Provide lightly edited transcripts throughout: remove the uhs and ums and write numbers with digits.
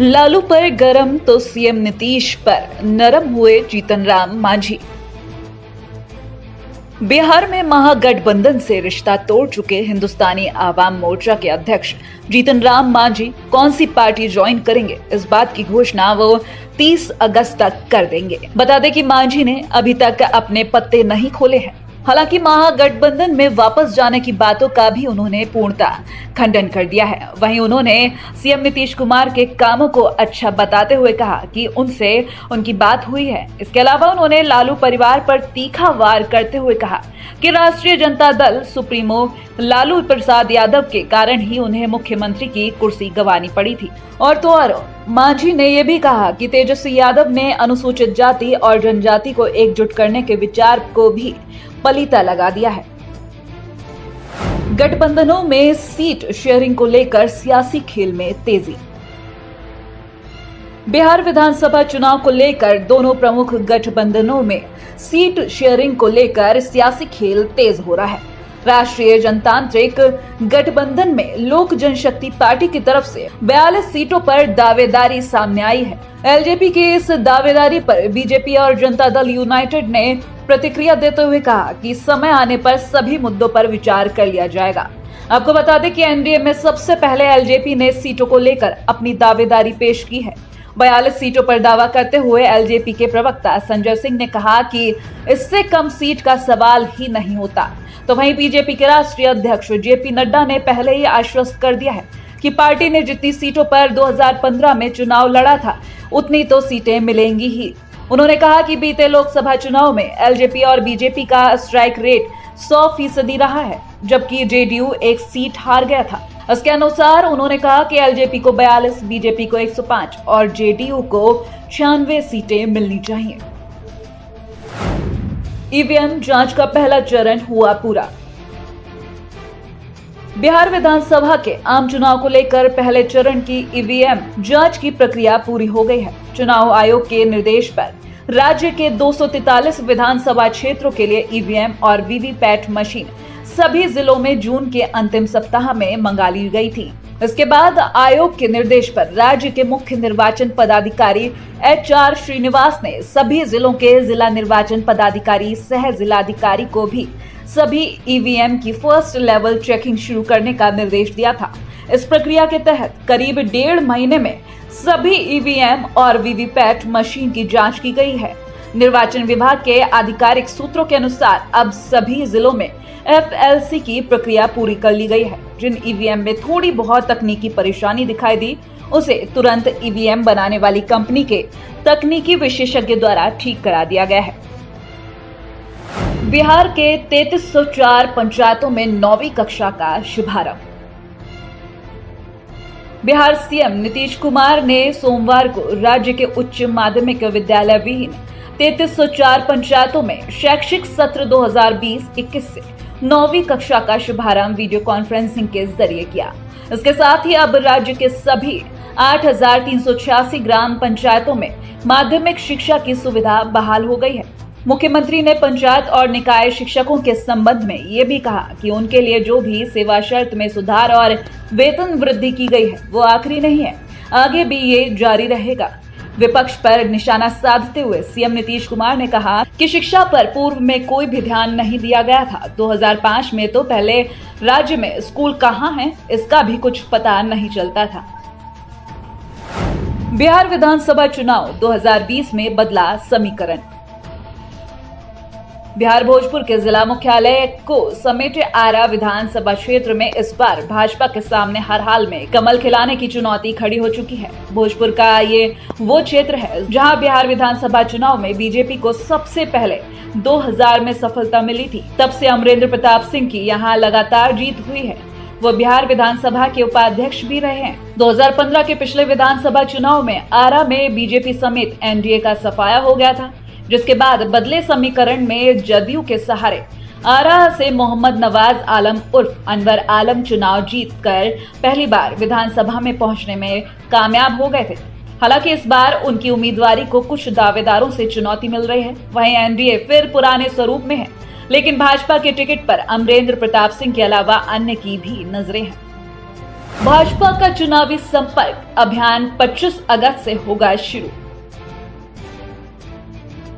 लालू पर गरम तो सीएम नीतीश पर नरम हुए जीतन राम मांझी। बिहार में महागठबंधन से रिश्ता तोड़ चुके हिंदुस्तानी आवाम मोर्चा के अध्यक्ष जीतन राम मांझी कौन सी पार्टी ज्वाइन करेंगे, इस बात की घोषणा वो 30 अगस्त तक कर देंगे। बता दें कि मांझी ने अभी तक अपने पत्ते नहीं खोले हैं। हालांकि महागठबंधन में वापस जाने की बातों का भी उन्होंने पूर्णतः खंडन कर दिया है। वहीं उन्होंने सीएम नीतीश कुमार के कामों को अच्छा बताते हुए कहा कि उनसे उनकी बात हुई है। इसके अलावा उन्होंने लालू परिवार पर तीखा वार करते हुए कहा कि राष्ट्रीय जनता दल सुप्रीमो लालू प्रसाद यादव के कारण ही उन्हें मुख्यमंत्री की कुर्सी गंवानी पड़ी थी। और तो और मांझी ने यह भी कहा कि तेजस्वी यादव ने अनुसूचित जाति और जनजाति को एकजुट करने के विचार को भी पलीता लगा दिया है। गठबंधनों में सीट शेयरिंग को लेकर सियासी खेल में तेजी। बिहार विधानसभा चुनाव को लेकर दोनों प्रमुख गठबंधनों में सीट शेयरिंग को लेकर सियासी खेल तेज हो रहा है। राष्ट्रीय जनतांत्रिक गठबंधन में लोक जनशक्ति पार्टी की तरफ से 42 सीटों पर दावेदारी सामने आई है। एलजेपी की इस दावेदारी पर बीजेपी और जनता दल यूनाइटेड ने प्रतिक्रिया देते हुए कहा कि समय आने पर सभी मुद्दों पर विचार कर लिया जाएगा। आपको बता दें कि एनडीए में सबसे पहले एलजेपी ने सीटों को लेकर अपनी दावेदारी पेश की है। 42 सीटों पर दावा करते हुए एलजेपी के प्रवक्ता संजय सिंह ने कहा कि इससे कम सीट का सवाल ही नहीं होता। तो वहीं बीजेपी के राष्ट्रीय अध्यक्ष जेपी नड्डा ने पहले ही आश्वस्त कर दिया है कि पार्टी ने जितनी सीटों पर 2015 में चुनाव लड़ा था उतनी तो सीटें मिलेंगी ही। उन्होंने कहा कि बीते लोकसभा चुनाव में एलजेपी और बीजेपी का स्ट्राइक रेट 100% रहा है, जबकि जेडीयू एक सीट हार गया था। इसके अनुसार उन्होंने कहा कि एलजेपी को 42, बीजेपी को 105 और जेडीयू को 96 सीटें मिलनी चाहिए। ईवीएम जांच का पहला चरण हुआ पूरा। बिहार विधानसभा के आम चुनाव को लेकर पहले चरण की ईवीएम जांच की प्रक्रिया पूरी हो गई है। चुनाव आयोग के निर्देश पर राज्य के 243 विधानसभा क्षेत्रों के लिए ईवीएम और वीवीपैट मशीन सभी जिलों में जून के अंतिम सप्ताह में मंगा ली गई थी। इसके बाद आयोग के निर्देश पर राज्य के मुख्य निर्वाचन पदाधिकारी HR श्रीनिवास ने सभी जिलों के जिला निर्वाचन पदाधिकारी सह जिलाधिकारी को भी सभी ईवीएम की फर्स्ट लेवल चेकिंग शुरू करने का निर्देश दिया था। इस प्रक्रिया के तहत करीब 1.5 महीने में सभी ईवीएम और वीवीपैट मशीन की जांच की गई है। निर्वाचन विभाग के आधिकारिक सूत्रों के अनुसार अब सभी जिलों में FLC की प्रक्रिया पूरी कर ली गई है। जिन ईवीएम में थोड़ी बहुत तकनीकी परेशानी दिखाई दी, उसे तुरंत ईवीएम बनाने वाली कंपनी के तकनीकी विशेषज्ञ द्वारा ठीक करा दिया गया है। बिहार के 3304 पंचायतों में 9वीं कक्षा का शुभारंभ। बिहार सीएम नीतीश कुमार ने सोमवार को राज्य के उच्च माध्यमिक विद्यालय विहीन 3304 पंचायतों में शैक्षिक सत्र 2020-21 से 9वीं कक्षा का शुभारंभ वीडियो कॉन्फ्रेंसिंग के जरिए किया। इसके साथ ही अब राज्य के सभी 8386 ग्राम पंचायतों में माध्यमिक शिक्षा की सुविधा बहाल हो गई है। मुख्यमंत्री ने पंचायत और निकाय शिक्षकों के संबंध में ये भी कहा कि उनके लिए जो भी सेवा शर्त में सुधार और वेतन वृद्धि की गई है वो आखिरी नहीं है, आगे भी ये जारी रहेगा। विपक्ष पर निशाना साधते हुए सीएम नीतीश कुमार ने कहा कि शिक्षा पर पूर्व में कोई भी ध्यान नहीं दिया गया था। 2005 में तो पहले राज्य में स्कूल कहाँ हैं, इसका भी कुछ पता नहीं चलता था। बिहार विधानसभा चुनाव 2020 में बदला समीकरण। बिहार भोजपुर के जिला मुख्यालय को समेटे आरा विधानसभा क्षेत्र में इस बार भाजपा के सामने हर हाल में कमल खिलाने की चुनौती खड़ी हो चुकी है। भोजपुर का ये वो क्षेत्र है जहां बिहार विधानसभा चुनाव में बीजेपी को सबसे पहले 2000 में सफलता मिली थी। तब से अमरेंद्र प्रताप सिंह की यहां लगातार जीत हुई है। वो बिहार विधानसभा के उपाध्यक्ष भी रहे हैं। 2015 के पिछले विधानसभा चुनाव में आरा में बीजेपी समेत एनडीए का सफाया हो गया था, जिसके बाद बदले समीकरण में जदयू के सहारे आरा से मोहम्मद नवाज आलम उर्फ अनवर आलम चुनाव जीतकर पहली बार विधानसभा में पहुंचने में कामयाब हो गए थे। हालांकि इस बार उनकी उम्मीदवारी को कुछ दावेदारों से चुनौती मिल रही है। वहीं एनडीए फिर पुराने स्वरूप में है, लेकिन भाजपा के टिकट पर अमरेंद्र प्रताप सिंह के अलावा अन्य की भी नजरें हैं। भाजपा का चुनावी संपर्क अभियान 25 अगस्त से होगा शुरू।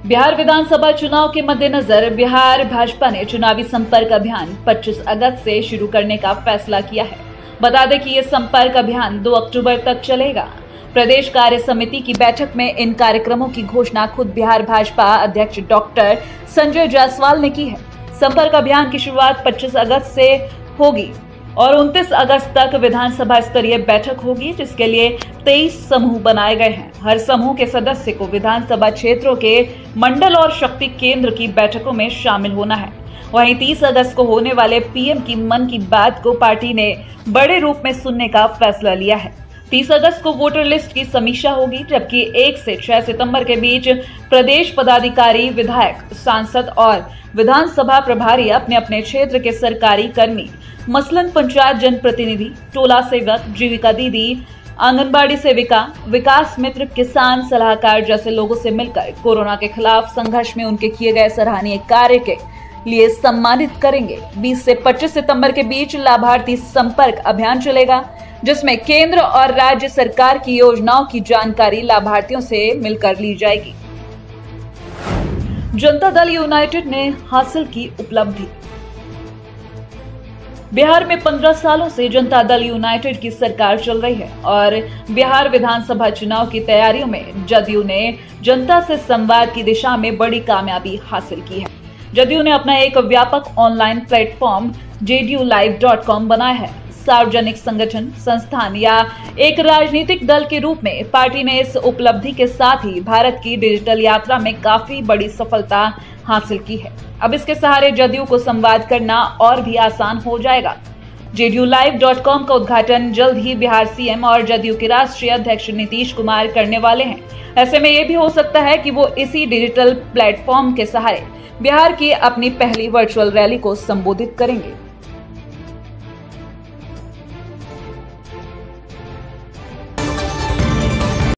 बिहार विधानसभा चुनाव के मद्देनजर बिहार भाजपा ने चुनावी संपर्क अभियान 25 अगस्त से शुरू करने का फैसला किया है। बता दें कि ये संपर्क अभियान 2 अक्टूबर तक चलेगा। प्रदेश कार्य समिति की बैठक में इन कार्यक्रमों की घोषणा खुद बिहार भाजपा अध्यक्ष डॉक्टर संजय जायसवाल ने की है। संपर्क अभियान की शुरुआत 25 अगस्त से होगी और 29 अगस्त तक विधानसभा स्तरीय बैठक होगी, जिसके लिए 23 समूह बनाए गए हैं। हर समूह के सदस्य को विधानसभा क्षेत्रों के मंडल और शक्ति केंद्र की बैठकों में शामिल होना है। वहीं 30 अगस्त को होने वाले पीएम की मन की बात को पार्टी ने बड़े रूप में सुनने का फैसला लिया है। 30 अगस्त को वोटर लिस्ट की समीक्षा होगी, जबकि 1 से 6 सितंबर के बीच प्रदेश पदाधिकारी, विधायक, सांसद और विधानसभा प्रभारी अपने अपने क्षेत्र के सरकारी कर्मी, मसलन पंचायत जनप्रतिनिधि, टोला सेवक, जीविका दीदी, आंगनबाड़ी सेविका, विकास मित्र, किसान सलाहकार जैसे लोगों से मिलकर कोरोना के खिलाफ संघर्ष में उनके किए गए सराहनीय कार्य के लिए सम्मानित करेंगे। 20 से 25 सितंबर के बीच लाभार्थी संपर्क अभियान चलेगा, जिसमें केंद्र और राज्य सरकार की योजनाओं की जानकारी लाभार्थियों से मिलकर ली जाएगी। जनता दल यूनाइटेड ने हासिल की उपलब्धि। बिहार में 15 सालों से जनता दल यूनाइटेड की सरकार चल रही है और बिहार विधानसभा चुनाव की तैयारियों में जदयू ने जनता से संवाद की दिशा में बड़ी कामयाबी हासिल की है। जदयू ने अपना एक व्यापक ऑनलाइन प्लेटफॉर्म JDUlive.com बनाया है। सार्वजनिक संगठन, संस्थान या एक राजनीतिक दल के रूप में पार्टी ने इस उपलब्धि के साथ ही भारत की डिजिटल यात्रा में काफी बड़ी सफलता हासिल की है। अब इसके सहारे जदयू को संवाद करना और भी आसान हो जाएगा। JDUlive.com का उद्घाटन जल्द ही बिहार सीएम और जदयू के राष्ट्रीय अध्यक्ष नीतीश कुमार करने वाले हैं। ऐसे में ये भी हो सकता है कि वो इसी डिजिटल प्लेटफॉर्म के सहारे बिहार की अपनी पहली वर्चुअल रैली को संबोधित करेंगे।